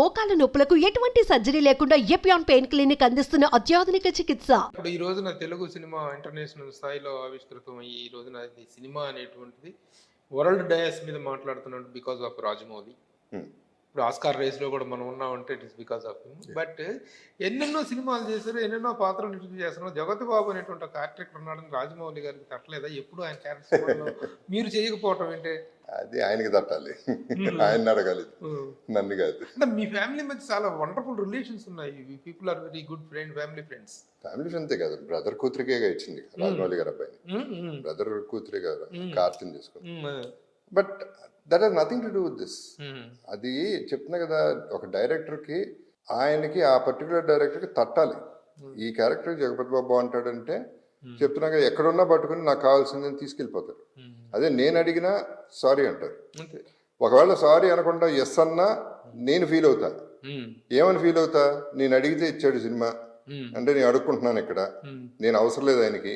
మోకాల నొప్పులకు ఎటువంటి సర్జరీ లేకుండా ఎపియాన్ పెయిన్ క్లినిక్ అందిస్తున్న అత్యాధునిక చికిత్స. ఇప్పుడు ఈ రోజున తెలుగు సినిమా ఇంటర్నేషనల్ స్థాయిలో ఆవిష్కృతం ఈ రోజున ఈ సినిమా అనేటువంటిది వరల్డ్ డయాస్ మీద మాట్లాడుతున్నాడు బికాస్ ఆఫ్ రాజమౌళి. ఇప్పుడు ఆస్కార్ రేస్లో కూడా మనం ఉన్నామంటే it is because of him. But ఎన్నెన్నో సినిమాలు చేశారు, ఎన్నెన్నో పాత్రలు ఇంట్రడ్యూస్ చేస్తున్నారు. జగతి బాబు అనేటువంటి ఒక యాక్టర్ ఇక్కడ ఉన్నాడని రాజమౌళి గారికి తట్టలేదా? ఎప్పుడు ఆయన క్యారెక్టర్ మీరు చేయకపోవటం ఏంటి? అది ఆయనకి తట్టాలి, ఆయన అడగాలి, నన్ను కాదు. అంటే మీ ఫ్యామిలీ మధ్య చాలా వండర్ఫుల్ రిలేషన్స్ ఉన్నాయి. People are very good friend, family friends. Families అంతే కాదు, బ్రదర్ కూతురికే ఇచ్చింది రాజమౌళి గారు అబ్బాయిని, బ్రదర్ కూతురే కదా కార్తీని తీసుకుని. But that has nothing to do with this. అది చెప్తున్నా కదా, ఒక డైరెక్టర్కి ఆయనకి ఆ పర్టికులర్ డైరెక్టర్కి తట్టాలి. ఈ క్యారెక్టర్ జగపతి బాబు అంటాడంటే చెప్తున్నా కదా, ఎక్కడున్నా పట్టుకుని నాకు కావాల్సిందని తీసుకెళ్ళిపోతారు. అదే నేను అడిగినా సారీ అంటారు. ఒకవేళ సారీ అనకుండా ఎస్ అన్నా నేను ఫీల్ అవుతా. ఏమని ఫీల్ అవుతా? నేను అడిగితే ఇచ్చాడు సినిమా అంటే నేను అడుక్కుంటున్నాను ఇక్కడ, నేను అవసరం లేదు ఆయనకి,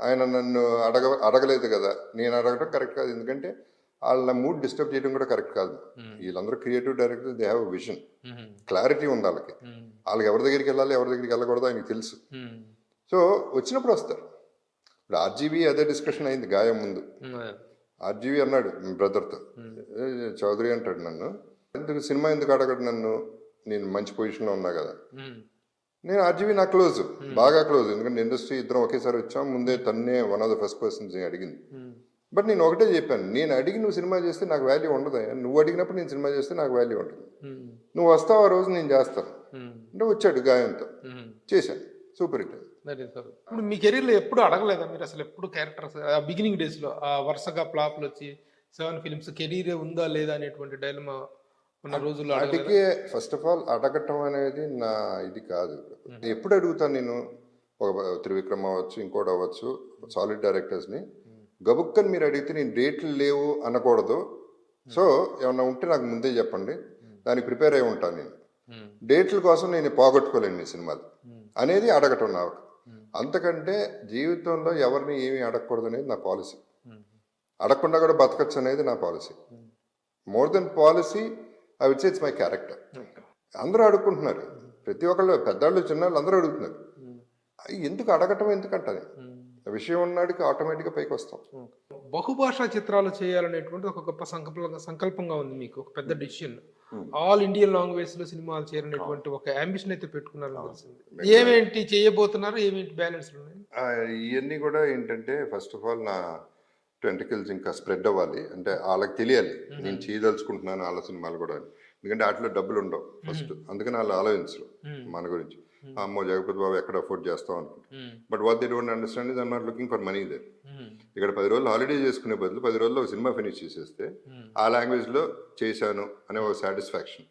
ఆయన నన్ను అడగలేదు కదా, నేను అడగడం కరెక్ట్ కాదు. ఎందుకంటే వాళ్ళ మూడ్ డిస్టర్బ్ చేయడం కూడా కరెక్ట్ కాదు. వీళ్ళందరూ creative director, they have vision, clarity ఉంది వాళ్ళకి. వాళ్ళకి ఎవరి దగ్గరికి వెళ్ళాలి, ఎవరి దగ్గరికి వెళ్ళకూడదు ఆయనకి తెలుసు. సో వచ్చినప్పుడు వస్తారు. ఇప్పుడు ఆర్జీవీ అదే డిస్కషన్ అయింది గాయం ముందు. ఆర్జీవీ అన్నాడు బ్రదర్తో, చౌదరి అంటాడు నన్ను, ఎందుకు సినిమా ఎందుకు అడగడు నన్ను, నేను మంచి పొజిషన్లో ఉన్నా కదా. నేను ఆర్జీవీ నా క్లోజ్, బాగా క్లోజ్. ఎందుకంటే ఇండస్ట్రీ ఇద్దరం ఒకేసారి వచ్చాం. ముందే తన్నే one of the first persons అడిగింది. బట్ నేను ఒకటే చెప్పాను, నేను అడిగి నువ్వు సినిమా చేస్తే నాకు వాల్యూ ఉండదు. నువ్వు అడిగినప్పుడు నేను సినిమా చేస్తే నాకు వాల్యూ ఉంటుంది. నువ్వు వస్తావు ఆ రోజు నేను చేస్తాను అంటే వచ్చాడు గాయంతో, చేశాను, సూపర్ హిట్. ఇప్పుడు మీ కెరీర్లో ఎప్పుడు అడగలేదా మీరు అసలు? ఎప్పుడు క్యారెక్టర్స్ బిగినింగ్ డేస్లో వరుసగా ఫ్లాప్లు వచ్చి 7 ఫిల్మ్స్ కెరీర్ ఉందా లేదా అనేటువంటి డైలమా ఉన్న రోజుల్లో అడిగే? ఫస్ట్ ఆఫ్ ఆల్ అడగటం అనేది నా ఇది కాదు. ఎప్పుడు అడుగుతాను నేను, ఒక త్రివిక్రమ్ అవ్వచ్చు, ఇంకోటి అవ్వచ్చు, సాలిడ్ డైరెక్టర్స్ని గబుక్కని మీరు అడిగితే నేను డేట్లు లేవు అనకూడదు. సో ఏమన్నా ఉంటే నాకు ముందే చెప్పండి, దానికి ప్రిపేర్ అయి ఉంటాను. నేను డేట్ల కోసం నేను పోగొట్టుకోలేను మీ సినిమాలు అనేది అడగటం నాకు. అంతకంటే జీవితంలో ఎవరిని ఏమీ అడగకూడదు అనేది నా పాలసీ. అడగకుండా కూడా బతకచ్చు అనేది నా policy. More than policy, I would say it's my character. అందరూ అడుగుకుంటున్నారు, ప్రతి ఒక్కళ్ళు, పెద్దవాళ్ళు చిన్నవాళ్ళు అందరూ అడుగుతున్నారు. ఎందుకు అడగటం, ఎందుకంటే విషయం ఉన్నాడికి ఆటోమేటిక్గా పైకి వస్తాం. బహుభాషా చిత్రాలు చేయాలనేటువంటి ఒక గొప్ప సంకల్పంగా ఉంది మీకు, ఒక పెద్ద డిసిషన్. ఆల్ ఇండియన్ లాంగ్వేజ్ లో సినిమాలు చేయాలనేటువంటి ఒక అంబిషన్ అయితే పెట్టుకున్నారు. ఏమేంటి చేయబోతున్నారు, ఏమేంటి బ్యాలెన్స్ ఉన్నాయి? ఇవన్నీ కూడా ఏంటంటే, ఫస్ట్ ఆఫ్ ఆల్ నా టెంటికల్స్ ఇంకా స్ప్రెడ్ అవ్వాలి. అంటే వాళ్ళకి తెలియాలి నేను చేయదలుచుకుంటున్నాను వాళ్ళ సినిమాలు కూడా. ఎందుకంటే వాటిలో డబ్బులు ఉండవు ఫస్ట్, అందుకని వాళ్ళు ఆలోచించరు మన గురించి. అమ్మో జగపతి బాబు ఎక్కడ అఫోర్డ్ చేస్తాం అనుకుంటా. But what they don't understand is I'm not looking for money there. ఇక్కడ 10 రోజులు హాలిడే చేసుకునే బదులు 10 రోజుల్లో ఒక సినిమా ఫినిష్ చేసేస్తే ఆ లాంగ్వేజ్లో చేశాను అనే ఒక సాటిస్ఫాక్షన్.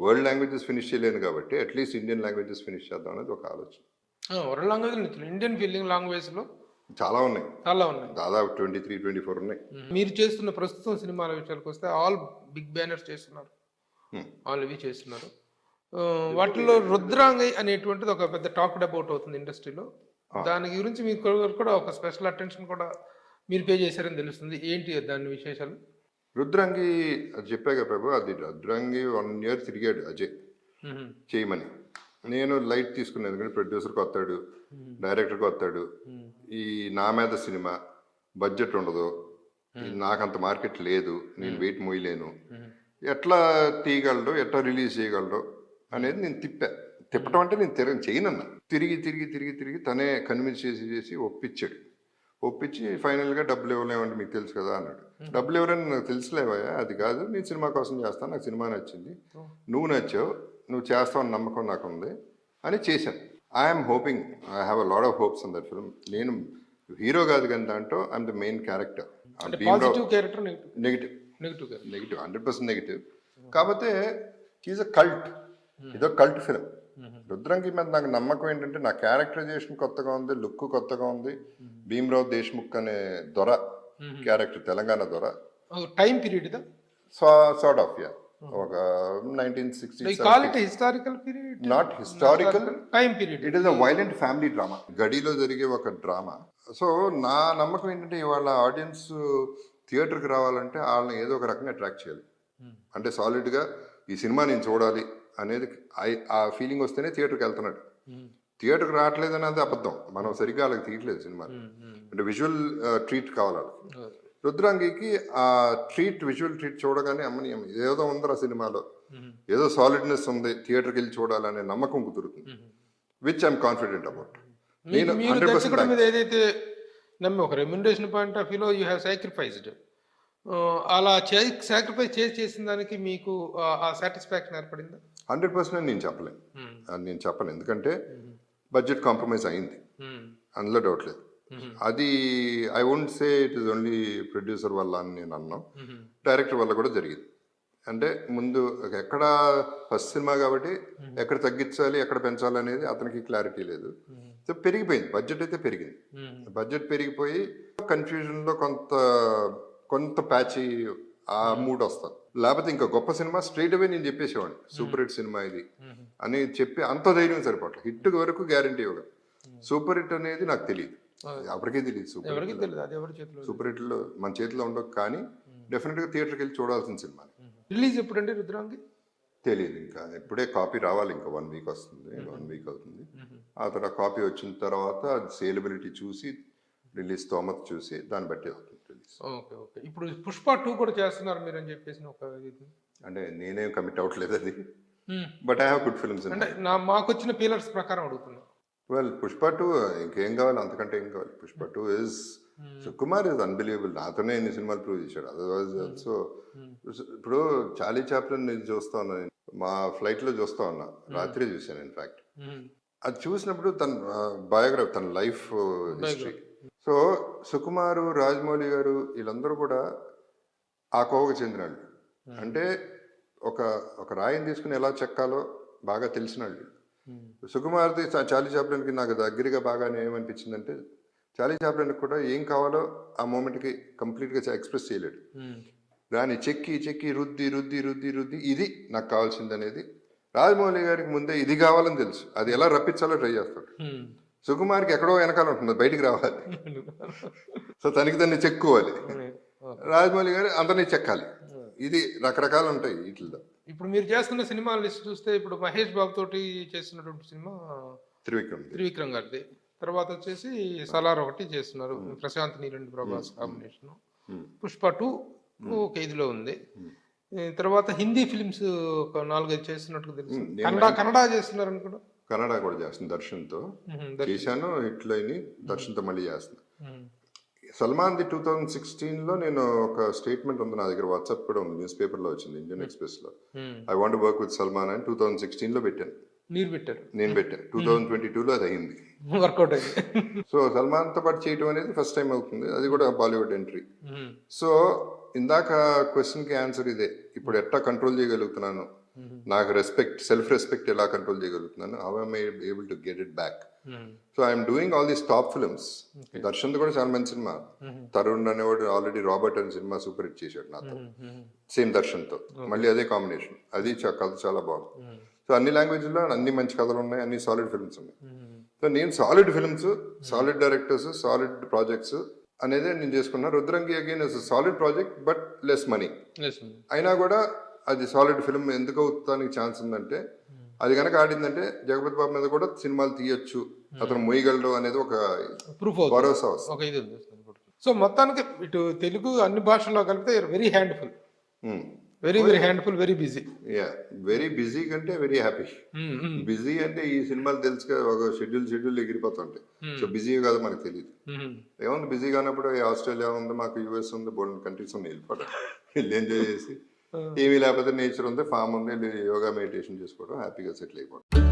వరల్డ్ లాంగ్వేజెస్ ఫినిష్ చేయలేను కాబట్టి అట్లీస్ట్ ఇండియన్ లాంగ్వేజెస్ ఫినిష్ చేద్దాం అనేది ఒక ఆలోచన. World language, Indian filling language లో చాలా ఉన్నాయి. దాదాపు 23-24 ఉన్నాయి. మీరు చేస్తున్న ప్రస్తుతం సినిమాల విషయానికి వస్తే ఆల్ బిగ్ బ్యానర్స్ చేస్తున్నారు, ఆల్ ఇవి చేస్తున్నారు. వాటిలో రుద్రాంగై అనేటువంటిది ఒక పెద్ద టాక్డ్ అబౌట్ అవుతుంది ఇండస్ట్రీలో. దాని గురించి మీకు కూడా ఒక స్పెషల్ అటెన్షన్ కూడా మీరు పే చేశారని తెలుస్తుంది. ఏంటి దాని విశేషాలు? రుద్రాంగి అది చెప్పాక ప్రభు, అది రుద్రాంగి 1 year తిరిగాడు అజయ్ చేయమని. నేను లైట్ తీసుకున్నాను, ఎందుకంటే ప్రొడ్యూసర్కి వస్తాడు, డైరెక్టర్కి వస్తాడు. ఈ నా మీద సినిమా బడ్జెట్ ఉండదు, నాకంత మార్కెట్ లేదు, నేను వెయిట్ మోయలేను, ఎట్లా తీయగలడు, ఎట్లా రిలీజ్ చేయగలడు అనేది నేను తిప్పటం అంటే నేను చేయనన్నా. తిరిగి తనే కన్విన్స్ చేసి ఒప్పించి ఫైనల్గా డబ్బులు ఇవ్వలేమంటే మీకు తెలుసు కదా అన్నాడు. డబ్బులు ఎవరైనా నాకు తెలుసులేవయ్యా, అది కాదు, నేను సినిమా కోసం చేస్తాను, నాకు సినిమా నచ్చింది, నువ్వు నచ్చావు, నువ్వు చేస్తావు అని నమ్మకం నాకు ఉంది అని చేశాను. I'm hoping, I have a lot of hopes on that film. నేను హీరో కాదు కానీ దాంట్లో I'm the main character. Negative 100% negative. కాకపోతే ఈజ్ అ కల్ట్, ఇదో కల్ట్ ఫిల్మ్. రుద్రంగి మీద నాకు నమ్మకం ఏంటంటే, నా క్యారెక్టరైజేషన్ కొత్తగా ఉంది, లుక్ కొత్తగా ఉంది. భీమ్రావ్ దేశ్ముఖ్ అనే దొర క్యారెక్టర్, తెలంగాణ దొర. Time period sort of, yeah, ఒక 1960s. Not historical time period, it is a violent family drama, గడిలో జరిగే ఒక డ్రామా. సో నా నమ్మకం ఏంటంటే, ఇవాళ ఆడియన్స్ థియేటర్కి రావాలంటే వాళ్ళని ఏదో ఒక రకంగా అట్రాక్ట్ చేయాలి. అంటే సాలిడ్గా ఈ సినిమా నేను చూడాలి అనేది ఆ ఫీలింగ్ వస్తేనే థియేటర్కి వెళ్తున్నాడు. థియేటర్కి రావట్లేదు అనేది అబద్ధం. మనం సరిగ్గా వాళ్ళకి తీయట్లేదు సినిమా. అంటే విజువల్ ట్రీట్ కావాలి వాళ్ళకి. రుద్రాంగికి ఆ ట్రీట్, విజువల్ ట్రీట్ చూడగానే అమ్మని ఏదో ఉందరా సినిమాలో, ఏదో సాలిడ్నెస్ ఉంది, థియేటర్కి వెళ్ళి చూడాలనే నమ్మకం కుదురుతుంది. Which I'm confident about. నేను మీరు దర్శకుడి మీద ఏదైతే నమ్మి ఒక రెమ్యునరేషన్ పాయింట్ ఆఫ్ వ్యూలో యూ హ్యావ్ సాక్రిఫైస్డ్, అలా సాక్రిఫైస్ చేసిన దానికి మీకు ఆ సాటిస్ఫాక్షన్ ఏర్పడిందా? 100% నేను చెప్పలేను. నేను చెప్పను, ఎందుకంటే బడ్జెట్ కాంప్రమైజ్ అయింది, అందులో డౌట్ లేదు. అది I won't say it is only producer వల్ల అని నేను అన్నాను, డైరెక్టర్ వల్ల కూడా జరిగింది. అంటే ముందు ఎక్కడ ఫస్ట్ సినిమా కాబట్టి ఎక్కడ తగ్గించాలి ఎక్కడ పెంచాలి అనేది అతనికి క్లారిటీ లేదు. సో పెరిగిపోయింది, బడ్జెట్ అయితే పెరిగింది. బడ్జెట్ పెరిగిపోయి కన్ఫ్యూజన్లో కొంత ప్యాచ్ ఆ మూడ్ వస్తుంది. లేకపోతే ఇంకా గొప్ప సినిమా స్ట్రైట్ అవే నేను చెప్పేసేవాడిని, సూపర్ హిట్ సినిమా ఇది అని చెప్పి అంత ధైర్యం సరిపోవట్లేదు. హిట్ వరకు గ్యారంటీ ఇవ్వగా, సూపర్ హిట్ అనేది నాకు తెలియదు, ఎవరికీ తెలియదు. సూపర్ హిట్ లో మన చేతిలో ఉండదు, కానీ డెఫినెట్ గా థియేటర్కి వెళ్ళి చూడాల్సిన సినిమా. రిలీజ్ ఎప్పుడంటే రుద్రాంగి తెలియదు, ఇంకా ఇప్పుడే కాపీ రావాలి, ఇంకా 1 వీక్ వస్తుంది, 1 వీక్ అవుతుంది. ఆ తర్వాత కాపీ వచ్చిన తర్వాత సేలబిలిటీ చూసి, రిలీజ్ స్తోమత చూసి దాన్ని బట్టి అవుతుంది రిలీజ్. Okay okay. ఇప్పుడు పుష్ప 2 కూడా చేస్తున్నారు మీరు అని చెప్పేసి ఒక అంటే నేనేం కమిట్ అవ్వట్లేదు అది, but I have good films. అంటే మాకు వచ్చిన పీలర్స్ ప్రకారం అడుగుతున్నా. వెల్ పుష్ప 2 ఇంకేం కావాలి, అంతకంటే ఏం కావాలి. Pushpa 2 is Sukumar is unbelievable. నాతోనే ఎన్ని సినిమాలు ప్రూవ్ చేశాడు. అదర్వైజ్ ఆల్సో ఇప్పుడు చార్లీ చాప్లిన్ నేను చూస్తా ఉన్నా, మా ఫ్లైట్ లో చూస్తా ఉన్నా, రాత్రి చూశాను ఇన్ఫాక్ట్. అది చూసినప్పుడు తన బయోగ్రఫీ, తన life history. So Sukumar, Rajamouli గారు వీళ్ళందరూ కూడా ఆ కోవకు చెందిన వాళ్ళు. అంటే ఒక రాయిని తీసుకుని ఎలా చెక్కాలో బాగా తెలిసిన వాళ్ళు. సుకుమార్ది చార్లీ చాప్లిన్కి నాకు దగ్గరగా బాగా ఏమనిపించిందంటే, చార్లీ చాప్లిన్కి కూడా ఏం కావాలో ఆ మూమెంట్కి కంప్లీట్గా ఎక్స్ప్రెస్ చేయలేడు. దాన్ని చెక్కి రుద్ది ఇది నాకు కావాల్సింది అనేది రాజమౌళి గారికి ముందే ఇది కావాలని తెలుసు, అది ఎలా రప్పించాలో ట్రై చేస్తాడు. సుకుమార్కి ఎక్కడో వెనకాల ఉంటుంది, బయటికి రావాలి. సో తనకి దాన్ని చెక్కుకోవాలి. రాజమౌళి గారు అందరినీ చెక్కాలి. ఇది రకరకాలు ఉంటాయి వీటిల్లో. ఇప్పుడు మీరు చేస్తున్న సినిమా లిస్ట్ చూస్తే ఇప్పుడు మహేష్ బాబు తోటి చేస్తున్నటువంటి సినిమా త్రివిక్రమ్ గారిది, తర్వాత వచ్చేసి సలార్ ఒకటి చేస్తున్నారు, ప్రశాంత్ నీల్ ప్రభాస్ కాంబినేషన్. పుష్ప 2 ఒక ఇదిలో ఉంది. తర్వాత హిందీ ఫిలిమ్స్ ఒక 4-5 చేస్తున్నట్టు తెలుసు. కన్నడ చేస్తున్నారు అనుకుంటా. కన్నడ కూడా చేస్తుంది, దర్శన్తో చేశాను, హిట్ లైన్ దర్శన్తో మళ్ళీ చేస్తున్నా. సల్మాన్ది 2016లో నేను ఒక స్టేట్మెంట్ ఉంది నా దగ్గర, వాట్సాప్ కూడా ఉంది, న్యూస్ పేపర్లో వచ్చింది, ఇండియన్ ఎక్స్ప్రెస్ లో. I want work with Salman అని 2016లో పెట్టాను. మీరు పెట్టారు? నేను పెట్టాను. 2022లో అది అయింది, వర్కౌట్ అయింది. సో సల్మాన్ తో పాటు చేయటం అనేది ఫస్ట్ టైం అవుతుంది, అది కూడా బాలీవుడ్ ఎంట్రీ. సో ఇందాక క్వశ్చన్ కి ఆన్సర్ ఇదే. ఇప్పుడు ఎట్లా కంట్రోల్ చేయగలుగుతున్నాను, నాకు సెల్ఫ్ రెస్పెక్ట్ ఎలా కంట్రోల్ చేయగలుగుతున్నాను, how am I able to get it back. So I'm doing all these top films. Darshan కూడా చాలా మంచి సినిమా. తరుణ్ అనేవాడు ఆల్రెడీ రాబర్ట్ అనే సినిమా సూపర్ హిట్ చేశాడు నాతో, సేమ్ దర్శన్తో, మళ్ళీ అదే కాంబినేషన్. అది కథ చాలా బాగుంది. సో అన్ని లాంగ్వేజ్లో అన్ని మంచి కథలు ఉన్నాయి, అన్ని సాలిడ్ ఫిల్మ్స్ ఉన్నాయి. సో నేను solid films, solid directors, solid projects అనేది నేను చేసుకున్నా. Rudrangi again is solid project but less money. అయినా కూడా అది సాలిడ్ ఫిల్మ్. ఎందుకు అవుతానికి ఛాన్స్ ఉందంటే, అది కనుక ఆడిందంటే జగపతి బాబు మీద కూడా సినిమాలు తీయొచ్చు, అతను మొయ్యగలడు అనేది ఒక ప్రూఫ్, భరోసా. సో మొత్తానికి ఇటు తెలుగు అన్ని భాషల్లో కలిపితే very handful, very handful, very busy. Very busy కంటే వెరీ హ్యాపీ. బిజీ అంటే ఈ సినిమాలు తెలుసుగా, ఒక షెడ్యూల్ ఎగిరిపోతుంటాయి. సో బిజీ కాదు మనకు తెలియదు. ఏముంది బిజీ కానప్పుడు ఆస్ట్రేలియా ఉంది, మాకు యూఎస్ ఉంది, బోల్డ్ కంట్రీస్ ఉంది, వెళ్ళిపోవడం, వెళ్ళి ఎంజాయ్ చేసి, ఏమీ లేకపోతే నేచర్ ఉంది, ఫామ్ ఉంది, యోగా మెడిటేషన్ చేసుకోవడం, హ్యాపీగా సెటిల్ అయిపోవడం.